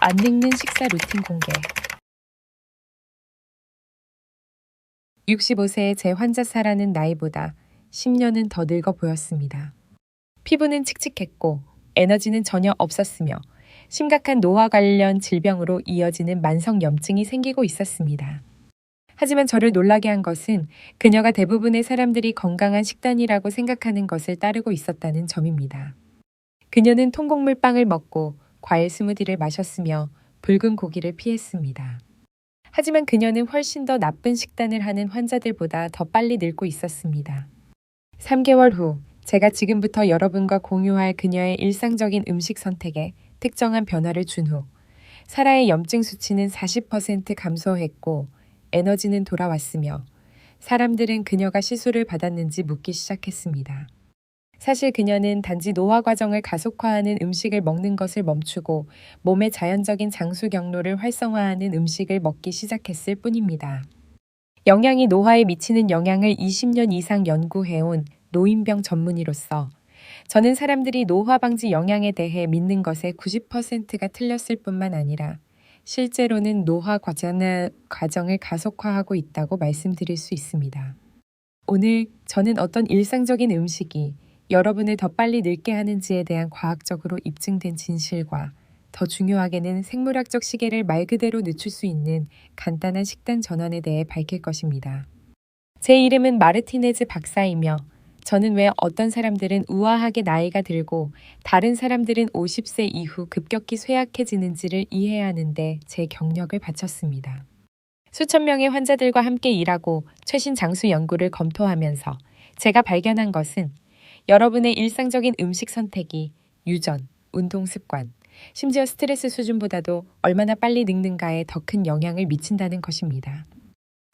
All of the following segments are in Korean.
안 읽는 식사 루틴 공개. 65세의 제 환자 사라는 나이보다 10년은 더 늙어 보였습니다. 피부는 칙칙했고 에너지는 전혀 없었으며 심각한 노화 관련 질병으로 이어지는 만성염증이 생기고 있었습니다. 하지만 저를 놀라게 한 것은 그녀가 대부분의 사람들이 건강한 식단이라고 생각하는 것을 따르고 있었다는 점입니다. 그녀는 통곡물 빵을 먹고 과일 스무디를 마셨으며 붉은 고기를 피했습니다. 하지만 그녀는 훨씬 더 나쁜 식단을 하는 환자들보다 더 빨리 늙고 있었습니다. 3개월 후, 제가 지금부터 여러분과 공유할 그녀의 일상적인 음식 선택에 특정한 변화를 준 후, 사라의 염증 수치는 40% 감소했고 에너지는 돌아왔으며 사람들은 그녀가 시술을 받았는지 묻기 시작했습니다. 사실 그녀는 단지 노화 과정을 가속화하는 음식을 먹는 것을 멈추고 몸의 자연적인 장수 경로를 활성화하는 음식을 먹기 시작했을 뿐입니다. 영양이 노화에 미치는 영향을 20년 이상 연구해온 노인병 전문의로서 저는 사람들이 노화 방지 영양에 대해 믿는 것의 90%가 틀렸을 뿐만 아니라 실제로는 노화 과정을 가속화하고 있다고 말씀드릴 수 있습니다. 오늘 저는 어떤 일상적인 음식이 여러분을 더 빨리 늙게 하는지에 대한 과학적으로 입증된 진실과 더 중요하게는 생물학적 시계를 말 그대로 늦출 수 있는 간단한 식단 전환에 대해 밝힐 것입니다. 제 이름은 마르티네즈 박사이며 저는 왜 어떤 사람들은 우아하게 나이가 들고 다른 사람들은 50세 이후 급격히 쇠약해지는지를 이해하는데 제 경력을 바쳤습니다. 수천 명의 환자들과 함께 일하고 최신 장수 연구를 검토하면서 제가 발견한 것은 여러분의 일상적인 음식 선택이 유전, 운동 습관, 심지어 스트레스 수준보다도 얼마나 빨리 늙는가에 더 큰 영향을 미친다는 것입니다.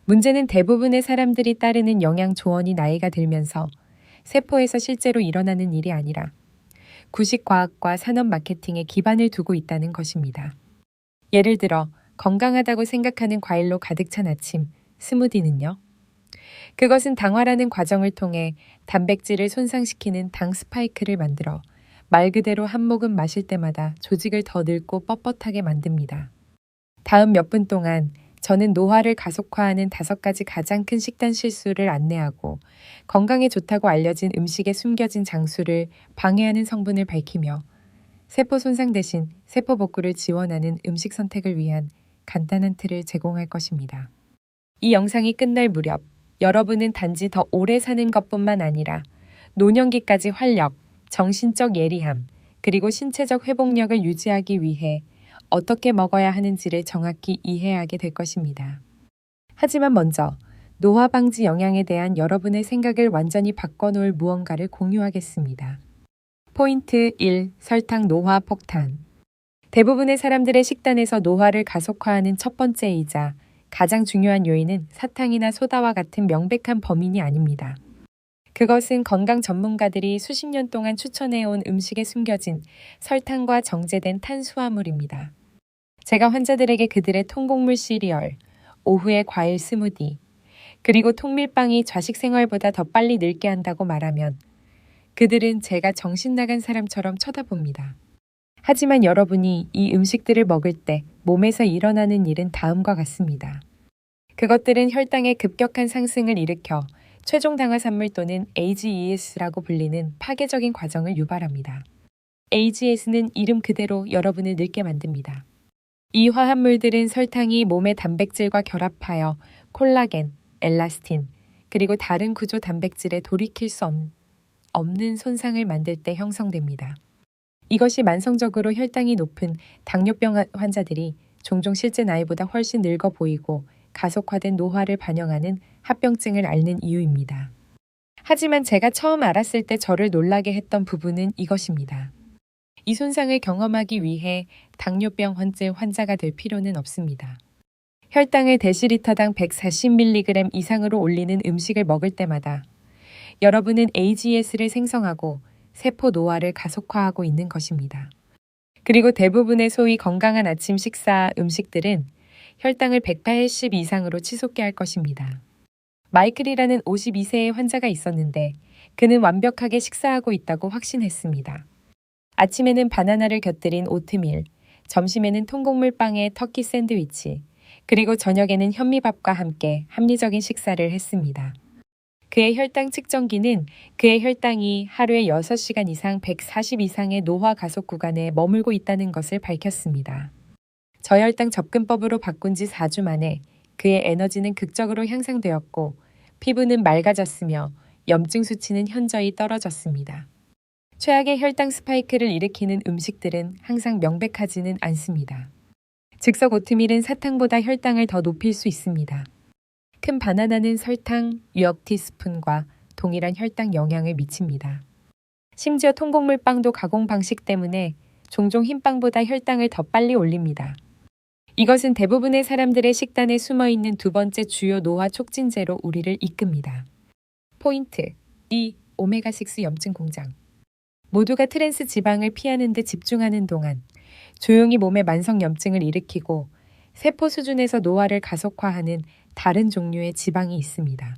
문제는 대부분의 사람들이 따르는 영양 조언이 나이가 들면서 세포에서 실제로 일어나는 일이 아니라 구식과학과 산업 마케팅에 기반을 두고 있다는 것입니다. 예를 들어 건강하다고 생각하는 과일로 가득 찬 아침, 스무디는요? 그것은 당화라는 과정을 통해 단백질을 손상시키는 당 스파이크를 만들어 말 그대로 한 모금 마실 때마다 조직을 더 늙고 뻣뻣하게 만듭니다. 다음 몇 분 동안 저는 노화를 가속화하는 5가지 가장 큰 식단 실수를 안내하고 건강에 좋다고 알려진 음식에 숨겨진 장수를 방해하는 성분을 밝히며 세포 손상 대신 세포 복구를 지원하는 음식 선택을 위한 간단한 틀을 제공할 것입니다. 이 영상이 끝날 무렵 여러분은 단지 더 오래 사는 것뿐만 아니라 노년기까지 활력, 정신적 예리함, 그리고 신체적 회복력을 유지하기 위해 어떻게 먹어야 하는지를 정확히 이해하게 될 것입니다. 하지만 먼저 노화 방지 영양에 대한 여러분의 생각을 완전히 바꿔놓을 무언가를 공유하겠습니다. 포인트 1. 설탕 노화 폭탄. 대부분의 사람들의 식단에서 노화를 가속화하는 첫 번째이자 가장 중요한 요인은 사탕이나 소다와 같은 명백한 범인이 아닙니다. 그것은 건강 전문가들이 수십 년 동안 추천해온 음식에 숨겨진 설탕과 정제된 탄수화물입니다. 제가 환자들에게 그들의 통곡물 시리얼, 오후의 과일 스무디, 그리고 통밀빵이 좌식 생활보다 더 빨리 늙게 한다고 말하면 그들은 제가 정신 나간 사람처럼 쳐다봅니다. 하지만 여러분이 이 음식들을 먹을 때 몸에서 일어나는 일은 다음과 같습니다. 그것들은 혈당의 급격한 상승을 일으켜 최종 당화산물 또는 AGES라고 불리는 파괴적인 과정을 유발합니다. AGS는 이름 그대로 여러분을 늙게 만듭니다. 이 화합물들은 설탕이 몸의 단백질과 결합하여 콜라겐, 엘라스틴, 그리고 다른 구조 단백질에 돌이킬 수 없는 손상을 만들 때 형성됩니다. 이것이 만성적으로 혈당이 높은 당뇨병 환자들이 종종 실제 나이보다 훨씬 늙어 보이고 가속화된 노화를 반영하는 합병증을 앓는 이유입니다. 하지만 제가 처음 알았을 때 저를 놀라게 했던 부분은 이것입니다. 이 손상을 경험하기 위해 당뇨병 환자가 될 필요는 없습니다. 혈당을 데시리터당 140mg 이상으로 올리는 음식을 먹을 때마다 여러분은 AGS를 생성하고 세포 노화를 가속화하고 있는 것입니다. 그리고 대부분의 소위 건강한 아침 식사 음식들은 혈당을 180 이상으로 치솟게 할 것입니다. 마이클이라는 52세의 환자가 있었는데 그는 완벽하게 식사하고 있다고 확신했습니다. 아침에는 바나나를 곁들인 오트밀, 점심에는 통곡물빵에 터키 샌드위치, 그리고 저녁에는 현미밥과 함께 합리적인 식사를 했습니다. 그의 혈당 측정기는 그의 혈당이 하루에 6시간 이상 140 이상의 노화 가속 구간에 머물고 있다는 것을 밝혔습니다. 저혈당 접근법으로 바꾼 지 4주 만에 그의 에너지는 극적으로 향상되었고 피부는 맑아졌으며 염증 수치는 현저히 떨어졌습니다. 최악의 혈당 스파이크를 일으키는 음식들은 항상 명백하지는 않습니다. 즉석 오트밀은 사탕보다 혈당을 더 높일 수 있습니다. 큰 바나나는 설탕, 유억 티스푼과 동일한 혈당 영향을 미칩니다. 심지어 통곡물빵도 가공 방식 때문에 종종 흰 빵보다 혈당을 더 빨리 올립니다. 이것은 대부분의 사람들의 식단에 숨어있는 두 번째 주요 노화 촉진제로 우리를 이끕니다. 포인트 2. 오메가6 염증 공장. 모두가 트랜스 지방을 피하는 데 집중하는 동안 조용히 몸에 만성 염증을 일으키고 세포 수준에서 노화를 가속화하는 다른 종류의 지방이 있습니다.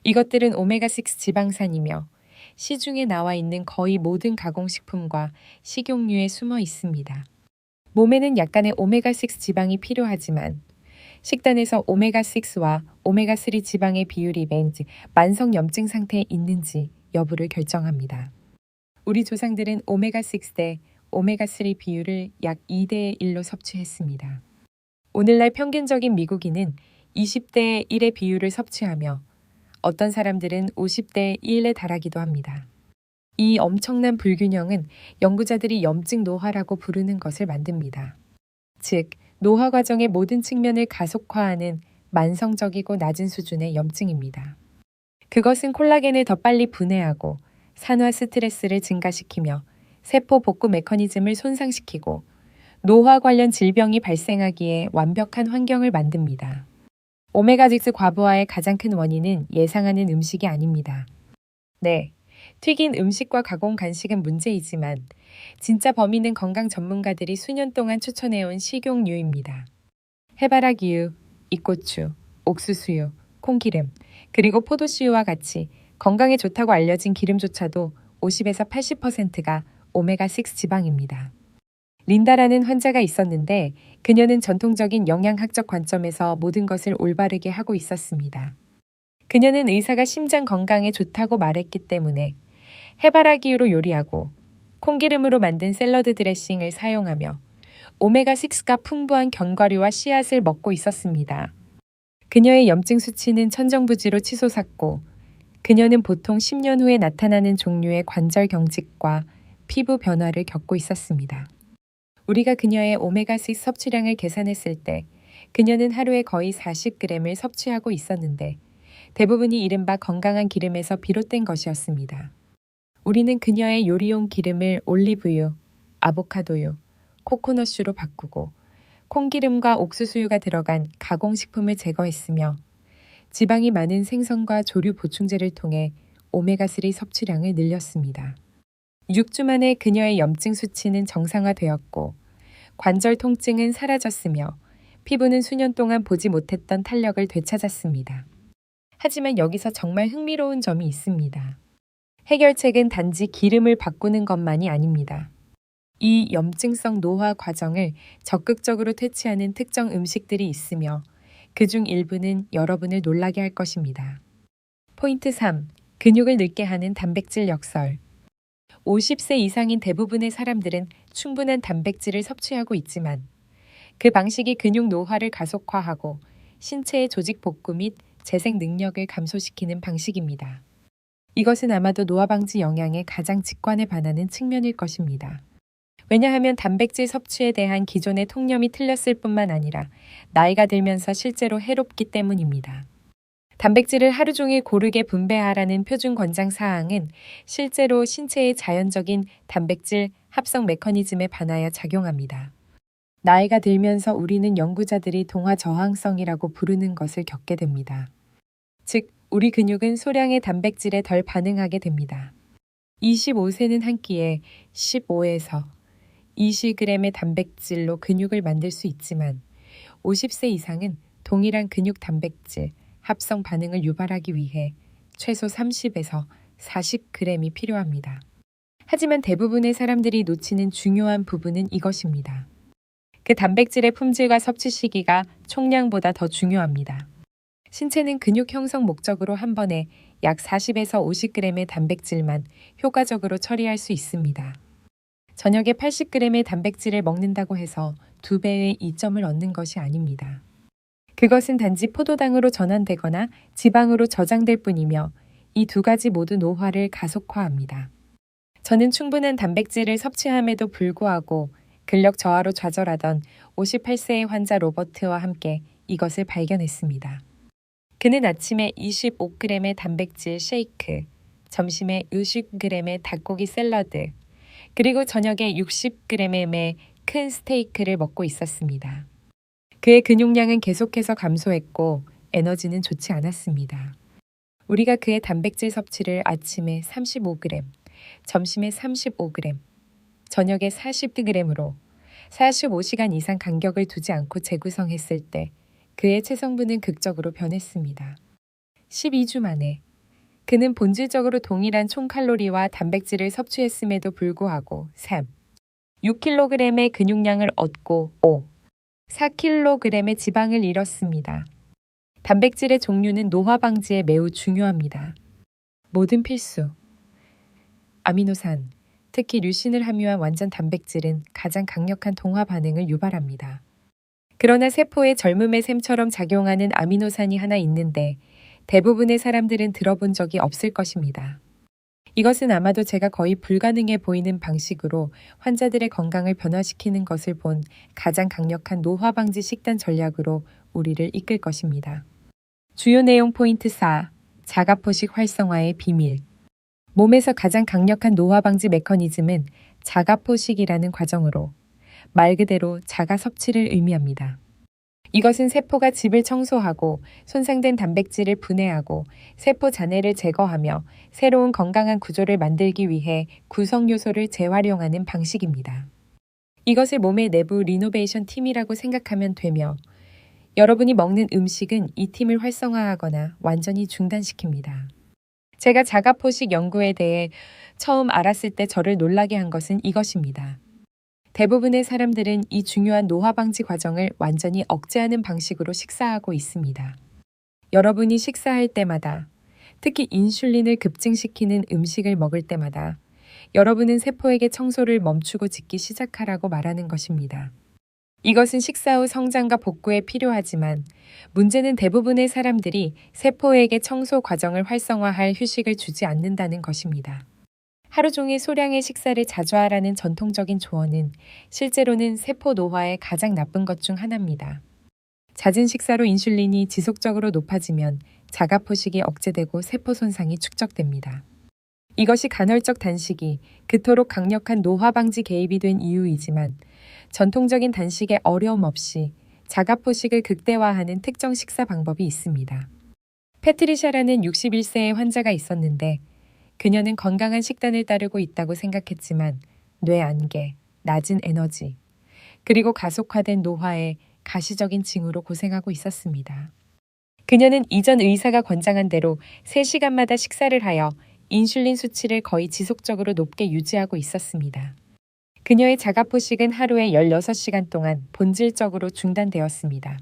이것들은 오메가6 지방산이며 시중에 나와 있는 거의 모든 가공식품과 식용유에 숨어 있습니다. 몸에는 약간의 오메가6 지방이 필요하지만 식단에서 오메가6와 오메가3 지방의 비율이 만성 염증 상태에 있는지 여부를 결정합니다. 우리 조상들은 오메가6 대 오메가3 비율을 약 2대 1로 섭취했습니다. 오늘날 평균적인 미국인은 20대 1의 비율을 섭취하며 어떤 사람들은 50대 1에 달하기도 합니다. 이 엄청난 불균형은 연구자들이 염증 노화라고 부르는 것을 만듭니다. 즉, 노화 과정의 모든 측면을 가속화하는 만성적이고 낮은 수준의 염증입니다. 그것은 콜라겐을 더 빨리 분해하고 산화 스트레스를 증가시키며 세포 복구 메커니즘을 손상시키고 노화 관련 질병이 발생하기에 완벽한 환경을 만듭니다. 오메가6 과부하의 가장 큰 원인은 예상하는 음식이 아닙니다. 네, 튀긴 음식과 가공 간식은 문제이지만 진짜 범인은 건강 전문가들이 수년 동안 추천해온 식용유입니다. 해바라기유, 잇고추, 옥수수유, 콩기름, 그리고 포도씨유와 같이 건강에 좋다고 알려진 기름조차도 50에서 80%가 오메가6 지방입니다. 린다라는 환자가 있었는데 그녀는 전통적인 영양학적 관점에서 모든 것을 올바르게 하고 있었습니다. 그녀는 의사가 심장 건강에 좋다고 말했기 때문에 해바라기유로 요리하고 콩기름으로 만든 샐러드 드레싱을 사용하며 오메가6가 풍부한 견과류와 씨앗을 먹고 있었습니다. 그녀의 염증 수치는 천정부지로 치솟았고 그녀는 보통 10년 후에 나타나는 종류의 관절 경직과 피부 변화를 겪고 있었습니다. 우리가 그녀의 오메가6 섭취량을 계산했을 때 그녀는 하루에 거의 40g을 섭취하고 있었는데 대부분이 이른바 건강한 기름에서 비롯된 것이었습니다. 우리는 그녀의 요리용 기름을 올리브유, 아보카도유, 코코넛유로 바꾸고 콩기름과 옥수수유가 들어간 가공식품을 제거했으며 지방이 많은 생선과 조류 보충제를 통해 오메가3 섭취량을 늘렸습니다. 6주 만에 그녀의 염증 수치는 정상화되었고 관절 통증은 사라졌으며 피부는 수년 동안 보지 못했던 탄력을 되찾았습니다. 하지만 여기서 정말 흥미로운 점이 있습니다. 해결책은 단지 기름을 바꾸는 것만이 아닙니다. 이 염증성 노화 과정을 적극적으로 퇴치하는 특정 음식들이 있으며 그중 일부는 여러분을 놀라게 할 것입니다. 포인트 3. 근육을 늙게 하는 단백질 역설. 50세 이상인 대부분의 사람들은 충분한 단백질을 섭취하고 있지만 그 방식이 근육 노화를 가속화하고 신체의 조직 복구 및 재생 능력을 감소시키는 방식입니다. 이것은 아마도 노화 방지 영양에 가장 직관에 반하는 측면일 것입니다. 왜냐하면 단백질 섭취에 대한 기존의 통념이 틀렸을 뿐만 아니라 나이가 들면서 실제로 해롭기 때문입니다. 단백질을 하루 종일 고르게 분배하라는 표준 권장 사항은 실제로 신체의 자연적인 단백질 합성 메커니즘에 반하여 작용합니다. 나이가 들면서 우리는 연구자들이 동화 저항성이라고 부르는 것을 겪게 됩니다. 즉, 우리 근육은 소량의 단백질에 덜 반응하게 됩니다. 25세는 한 끼에 15에서 20g의 단백질로 근육을 만들 수 있지만 50세 이상은 동일한 근육 단백질 합성 반응을 유발하기 위해 최소 30에서 40g이 필요합니다. 하지만 대부분의 사람들이 놓치는 중요한 부분은 이것입니다. 그 단백질의 품질과 섭취 시기가 총량보다 더 중요합니다. 신체는 근육 형성 목적으로 한 번에 약 40에서 50g의 단백질만 효과적으로 처리할 수 있습니다. 저녁에 80g의 단백질을 먹는다고 해서 2배의 이점을 얻는 것이 아닙니다. 그것은 단지 포도당으로 전환되거나 지방으로 저장될 뿐이며 이 두 가지 모두 노화를 가속화합니다. 저는 충분한 단백질을 섭취함에도 불구하고 근력 저하로 좌절하던 58세의 환자 로버트와 함께 이것을 발견했습니다. 그는 아침에 25g의 단백질 쉐이크, 점심에 60g의 닭고기 샐러드, 그리고 저녁에 60g의 큰 스테이크를 먹고 있었습니다. 그의 근육량은 계속해서 감소했고 에너지는 좋지 않았습니다. 우리가 그의 단백질 섭취를 아침에 35g, 점심에 35g, 저녁에 40g으로 45시간 이상 간격을 두지 않고 재구성했을 때 그의 체성분은 극적으로 변했습니다. 12주 만에 그는 본질적으로 동일한 총칼로리와 단백질을 섭취했음에도 불구하고 3, 6kg의 근육량을 얻고 5, 4kg의 지방을 잃었습니다. 단백질의 종류는 노화 방지에 매우 중요합니다. 모든 필수. 아미노산, 특히 류신을 함유한 완전 단백질은 가장 강력한 동화 반응을 유발합니다. 그러나 세포의 젊음의 샘처럼 작용하는 아미노산이 하나 있는데 대부분의 사람들은 들어본 적이 없을 것입니다. 이것은 아마도 제가 거의 불가능해 보이는 방식으로 환자들의 건강을 변화시키는 것을 본 가장 강력한 노화 방지 식단 전략으로 우리를 이끌 것입니다. 주요 내용 포인트 4. 자가포식 활성화의 비밀. 몸에서 가장 강력한 노화 방지 메커니즘은 자가포식이라는 과정으로 말 그대로 자가 섭취를 의미합니다. 이것은 세포가 집을 청소하고 손상된 단백질을 분해하고 세포 잔해를 제거하며 새로운 건강한 구조를 만들기 위해 구성 요소를 재활용하는 방식입니다. 이것을 몸의 내부 리노베이션 팀이라고 생각하면 되며 여러분이 먹는 음식은 이 팀을 활성화하거나 완전히 중단시킵니다. 제가 자가포식 연구에 대해 처음 알았을 때 저를 놀라게 한 것은 이것입니다. 대부분의 사람들은 이 중요한 노화 방지 과정을 완전히 억제하는 방식으로 식사하고 있습니다. 여러분이 식사할 때마다, 특히 인슐린을 급증시키는 음식을 먹을 때마다 여러분은 세포에게 청소를 멈추고 짓기 시작하라고 말하는 것입니다. 이것은 식사 후 성장과 복구에 필요하지만 문제는 대부분의 사람들이 세포에게 청소 과정을 활성화할 휴식을 주지 않는다는 것입니다. 하루 종일 소량의 식사를 자주 하라는 전통적인 조언은 실제로는 세포 노화의 가장 나쁜 것 중 하나입니다. 잦은 식사로 인슐린이 지속적으로 높아지면 자가포식이 억제되고 세포 손상이 축적됩니다. 이것이 간헐적 단식이 그토록 강력한 노화 방지 개입이 된 이유이지만 전통적인 단식에 어려움 없이 자가포식을 극대화하는 특정 식사 방법이 있습니다. 패트리샤라는 61세의 환자가 있었는데 그녀는 건강한 식단을 따르고 있다고 생각했지만 뇌 안개, 낮은 에너지, 그리고 가속화된 노화에 가시적인 징후로 고생하고 있었습니다. 그녀는 이전 의사가 권장한 대로 3시간마다 식사를 하여 인슐린 수치를 거의 지속적으로 높게 유지하고 있었습니다. 그녀의 자가포식은 하루에 16시간 동안 본질적으로 중단되었습니다.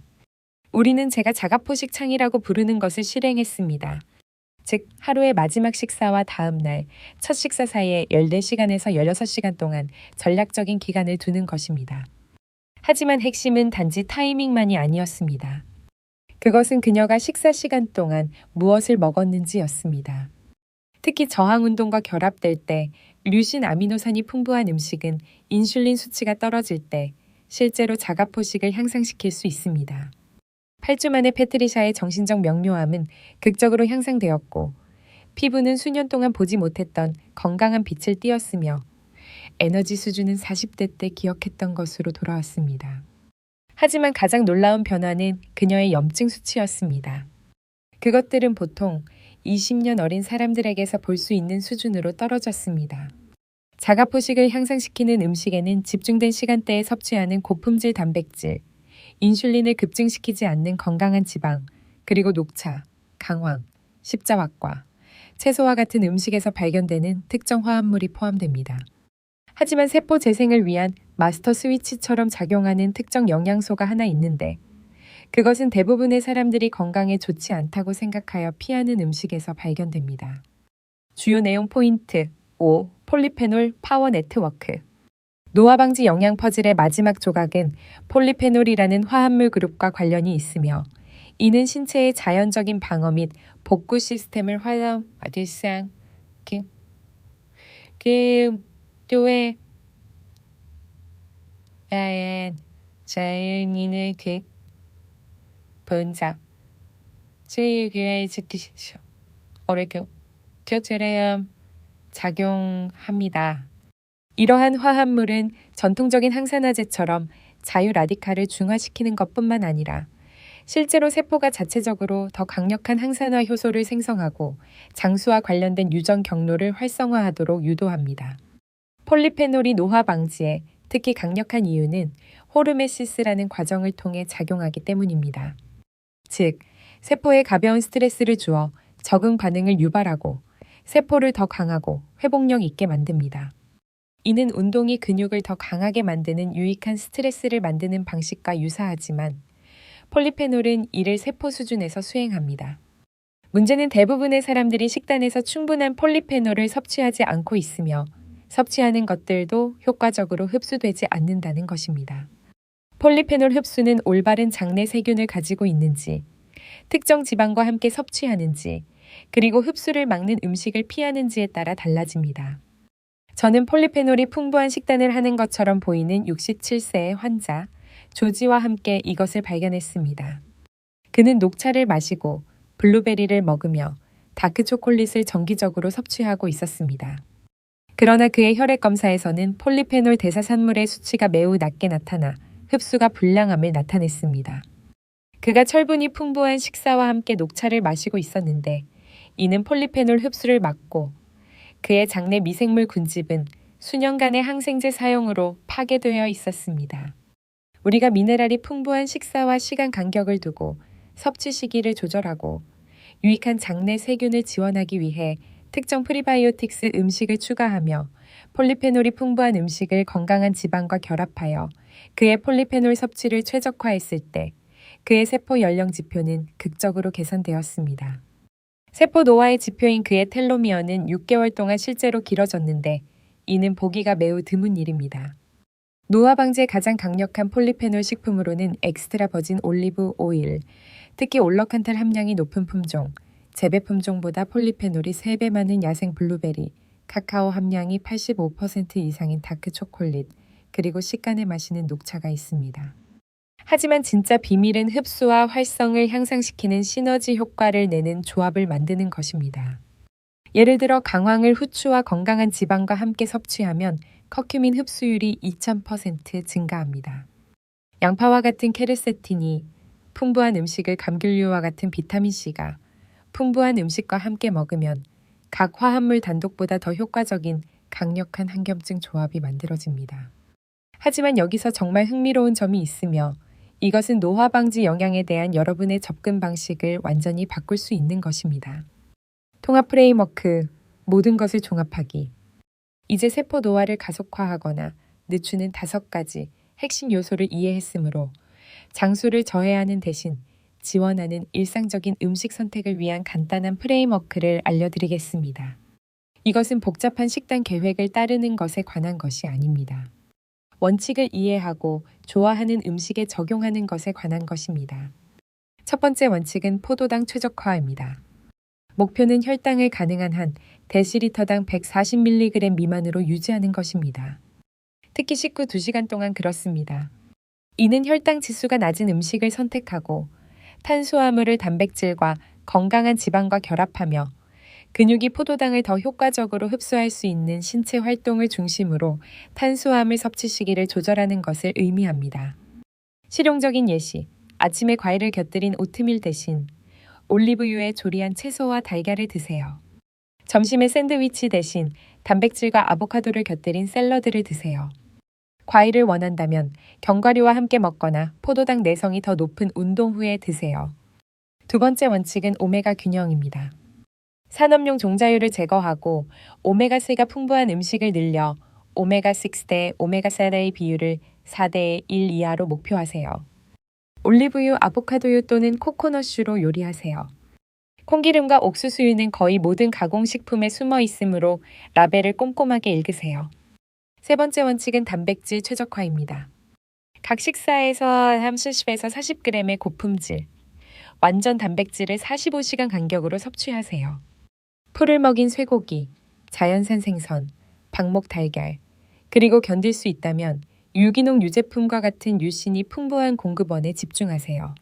우리는 제가 자가포식 창이라고 부르는 것을 실행했습니다. 즉, 하루의 마지막 식사와 다음 날 첫 식사 사이에 14시간에서 16시간 동안 전략적인 기간을 두는 것입니다. 하지만 핵심은 단지 타이밍만이 아니었습니다. 그것은 그녀가 식사 시간 동안 무엇을 먹었는지였습니다. 특히 저항 운동과 결합될 때 류신 아미노산이 풍부한 음식은 인슐린 수치가 떨어질 때 실제로 자가포식을 향상시킬 수 있습니다. 8주 만에 패트리샤의 정신적 명료함은 극적으로 향상되었고 피부는 수년 동안 보지 못했던 건강한 빛을 띠었으며 에너지 수준은 40대 때 기억했던 것으로 돌아왔습니다. 하지만 가장 놀라운 변화는 그녀의 염증 수치였습니다. 그것들은 보통 20년 어린 사람들에게서 볼 수 있는 수준으로 떨어졌습니다. 자가포식을 향상시키는 음식에는 집중된 시간대에 섭취하는 고품질 단백질, 인슐린을 급증시키지 않는 건강한 지방, 그리고 녹차, 강황, 십자화과, 채소와 같은 음식에서 발견되는 특정 화합물이 포함됩니다. 하지만 세포 재생을 위한 마스터 스위치처럼 작용하는 특정 영양소가 하나 있는데 그것은 대부분의 사람들이 건강에 좋지 않다고 생각하여 피하는 음식에서 발견됩니다. 주요 내용 포인트 5. 폴리페놀 파워 네트워크. 노화 방지 영양 퍼즐의 마지막 조각은 폴리페놀이라는 화합물 그룹과 관련이 있으며 이는 신체의 자연적인 방어 및 복구 시스템을 활성화하는 교회 자연인의 본작 제일교회 지키시오. 어렵게 교체래야 작용합니다. 이러한 화합물은 전통적인 항산화제처럼 자유 라디칼을 중화시키는 것뿐만 아니라 실제로 세포가 자체적으로 더 강력한 항산화 효소를 생성하고 장수와 관련된 유전 경로를 활성화하도록 유도합니다. 폴리페놀이 노화 방지에 특히 강력한 이유는 호르메시스라는 과정을 통해 작용하기 때문입니다. 즉, 세포에 가벼운 스트레스를 주어 적응 반응을 유발하고 세포를 더 강하고 회복력 있게 만듭니다. 이는 운동이 근육을 더 강하게 만드는 유익한 스트레스를 만드는 방식과 유사하지만 폴리페놀은 이를 세포 수준에서 수행합니다. 문제는 대부분의 사람들이 식단에서 충분한 폴리페놀을 섭취하지 않고 있으며 섭취하는 것들도 효과적으로 흡수되지 않는다는 것입니다. 폴리페놀 흡수는 올바른 장내 세균을 가지고 있는지, 특정 지방과 함께 섭취하는지, 그리고 흡수를 막는 음식을 피하는지에 따라 달라집니다. 저는 폴리페놀이 풍부한 식단을 하는 것처럼 보이는 67세의 환자, 조지와 함께 이것을 발견했습니다. 그는 녹차를 마시고 블루베리를 먹으며 다크 초콜릿을 정기적으로 섭취하고 있었습니다. 그러나 그의 혈액 검사에서는 폴리페놀 대사산물의 수치가 매우 낮게 나타나 흡수가 불량함을 나타냈습니다. 그가 철분이 풍부한 식사와 함께 녹차를 마시고 있었는데 이는 폴리페놀 흡수를 막고 그의 장내 미생물 군집은 수년간의 항생제 사용으로 파괴되어 있었습니다. 우리가 미네랄이 풍부한 식사와 시간 간격을 두고 섭취 시기를 조절하고 유익한 장내 세균을 지원하기 위해 특정 프리바이오틱스 음식을 추가하며 폴리페놀이 풍부한 음식을 건강한 지방과 결합하여 그의 폴리페놀 섭취를 최적화했을 때 그의 세포 연령 지표는 극적으로 개선되었습니다. 세포 노화의 지표인 그의 텔로미어는 6개월 동안 실제로 길어졌는데 이는 보기가 매우 드문 일입니다. 노화 방지에 가장 강력한 폴리페놀 식품으로는 엑스트라 버진 올리브 오일, 특히 올러칸탈 함량이 높은 품종, 재배 품종보다 폴리페놀이 3배 많은 야생 블루베리, 카카오 함량이 85% 이상인 다크 초콜릿, 그리고 식간에 마시는 녹차가 있습니다. 하지만 진짜 비밀은 흡수와 활성을 향상시키는 시너지 효과를 내는 조합을 만드는 것입니다. 예를 들어 강황을 후추와 건강한 지방과 함께 섭취하면 커큐민 흡수율이 2000% 증가합니다. 양파와 같은 케르세틴이, 풍부한 음식을 감귤류와 같은 비타민C가 풍부한 음식과 함께 먹으면 각 화합물 단독보다 더 효과적인 강력한 항염증 조합이 만들어집니다. 하지만 여기서 정말 흥미로운 점이 있으며 이것은 노화 방지 영양에 대한 여러분의 접근 방식을 완전히 바꿀 수 있는 것입니다. 통합 프레임워크, 모든 것을 종합하기. 이제 세포 노화를 가속화하거나 늦추는 5가지 핵심 요소를 이해했으므로 장수를 저해하는 대신 지원하는 일상적인 음식 선택을 위한 간단한 프레임워크를 알려드리겠습니다. 이것은 복잡한 식단 계획을 따르는 것에 관한 것이 아닙니다. 원칙을 이해하고 좋아하는 음식에 적용하는 것에 관한 것입니다. 첫 번째 원칙은 포도당 최적화입니다. 목표는 혈당을 가능한 한 데시리터당 140mg 미만으로 유지하는 것입니다. 특히 식후 2시간 동안 그렇습니다. 이는 혈당 지수가 낮은 음식을 선택하고 탄수화물을 단백질과 건강한 지방과 결합하며 근육이 포도당을 더 효과적으로 흡수할 수 있는 신체 활동을 중심으로 탄수화물 섭취 시기를 조절하는 것을 의미합니다. 실용적인 예시, 아침에 과일을 곁들인 오트밀 대신 올리브유에 조리한 채소와 달걀을 드세요. 점심에 샌드위치 대신 단백질과 아보카도를 곁들인 샐러드를 드세요. 과일을 원한다면 견과류와 함께 먹거나 포도당 내성이 더 높은 운동 후에 드세요. 두 번째 원칙은 오메가 균형입니다. 산업용 종자유를 제거하고 오메가3가 풍부한 음식을 늘려 오메가6 대 오메가3의 비율을 4대 1 이하로 목표하세요. 올리브유, 아보카도유 또는 코코넛슈로 요리하세요. 콩기름과 옥수수유는 거의 모든 가공식품에 숨어 있으므로 라벨을 꼼꼼하게 읽으세요. 세 번째 원칙은 단백질 최적화입니다. 각 식사에서 30에서 40g의 고품질, 완전 단백질을 45시간 간격으로 섭취하세요. 풀을 먹인 쇠고기, 자연산 생선, 방목 달걀, 그리고 견딜 수 있다면 유기농 유제품과 같은 유신이 풍부한 공급원에 집중하세요.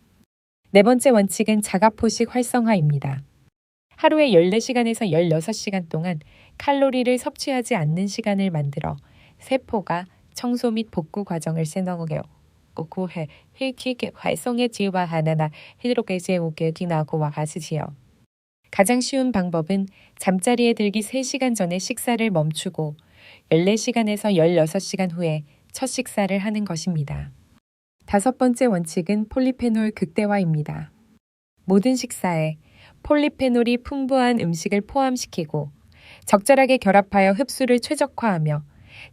네 번째 원칙은 자가포식 활성화입니다. 하루에 14시간에서 16시간 동안 칼로리를 섭취하지 않는 시간을 만들어 세포가 청소 및 복구 과정을 세너게요. 구해 힐킥 활성의 지와 하나나 히드로게제 오게디나고와 가시지요. 가장 쉬운 방법은 잠자리에 들기 3시간 전에 식사를 멈추고 14시간에서 16시간 후에 첫 식사를 하는 것입니다. 다섯 번째 원칙은 폴리페놀 극대화입니다. 모든 식사에 폴리페놀이 풍부한 음식을 포함시키고 적절하게 결합하여 흡수를 최적화하며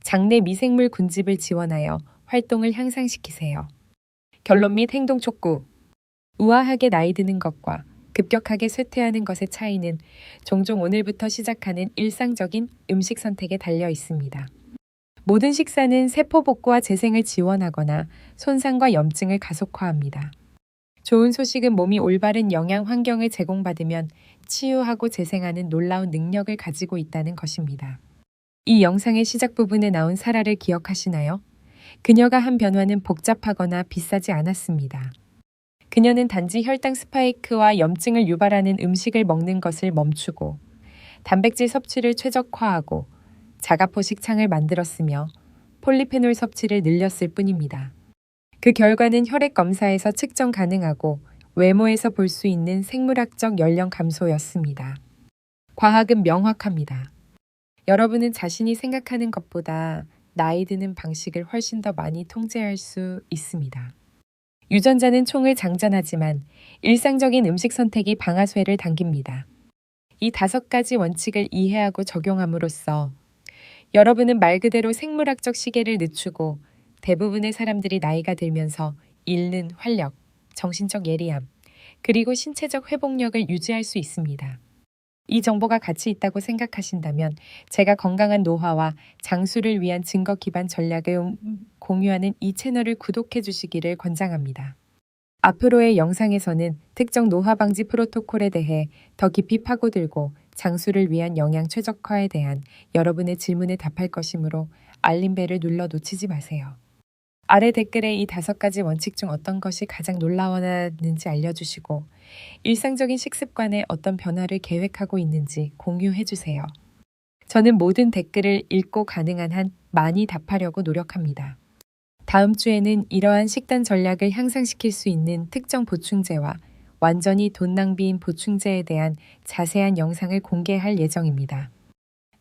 장내 미생물 군집을 지원하여 활동을 향상시키세요. 결론 및 행동 촉구. 우아하게 나이 드는 것과 급격하게 쇠퇴하는 것의 차이는 종종 오늘부터 시작하는 일상적인 음식 선택에 달려 있습니다. 모든 식사는 세포 복구와 재생을 지원하거나 손상과 염증을 가속화합니다. 좋은 소식은 몸이 올바른 영양 환경을 제공받으면 치유하고 재생하는 놀라운 능력을 가지고 있다는 것입니다. 이 영상의 시작 부분에 나온 사라를 기억하시나요? 그녀가 한 변화는 복잡하거나 비싸지 않았습니다. 그녀는 단지 혈당 스파이크와 염증을 유발하는 음식을 먹는 것을 멈추고 단백질 섭취를 최적화하고 자가포식 창을 만들었으며 폴리페놀 섭취를 늘렸을 뿐입니다. 그 결과는 혈액 검사에서 측정 가능하고 외모에서 볼 수 있는 생물학적 연령 감소였습니다. 과학은 명확합니다. 여러분은 자신이 생각하는 것보다 나이 드는 방식을 훨씬 더 많이 통제할 수 있습니다. 유전자는 총을 장전하지만 일상적인 음식 선택이 방아쇠를 당깁니다. 이 5가지 원칙을 이해하고 적용함으로써 여러분은 말 그대로 생물학적 시계를 늦추고 대부분의 사람들이 나이가 들면서 잃는 활력, 정신적 예리함, 그리고 신체적 회복력을 유지할 수 있습니다. 이 정보가 가치 있다고 생각하신다면 제가 건강한 노화와 장수를 위한 증거 기반 전략을 공유하는 이 채널을 구독해 주시기를 권장합니다. 앞으로의 영상에서는 특정 노화 방지 프로토콜에 대해 더 깊이 파고들고 장수를 위한 영양 최적화에 대한 여러분의 질문에 답할 것이므로 알림벨을 눌러 놓치지 마세요. 아래 댓글에 이 5가지 원칙 중 어떤 것이 가장 놀라웠는지 알려주시고 일상적인 식습관에 어떤 변화를 계획하고 있는지 공유해주세요. 저는 모든 댓글을 읽고 가능한 한 많이 답하려고 노력합니다. 다음 주에는 이러한 식단 전략을 향상시킬 수 있는 특정 보충제와 완전히 돈 낭비인 보충제에 대한 자세한 영상을 공개할 예정입니다.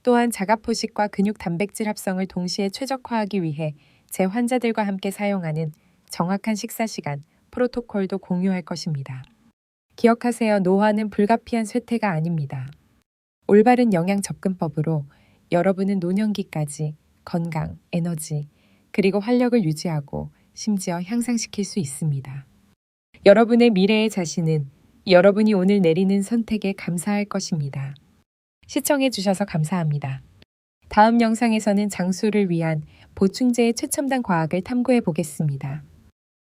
또한 자가포식과 근육 단백질 합성을 동시에 최적화하기 위해 제 환자들과 함께 사용하는 정확한 식사 시간, 프로토콜도 공유할 것입니다. 기억하세요. 노화는 불가피한 쇠퇴가 아닙니다. 올바른 영양 접근법으로 여러분은 노년기까지 건강, 에너지, 그리고 활력을 유지하고 심지어 향상시킬 수 있습니다. 여러분의 미래의 자신은 여러분이 오늘 내리는 선택에 감사할 것입니다. 시청해 주셔서 감사합니다. 다음 영상에서는 장수를 위한 보충제의 최첨단 과학을 탐구해 보겠습니다.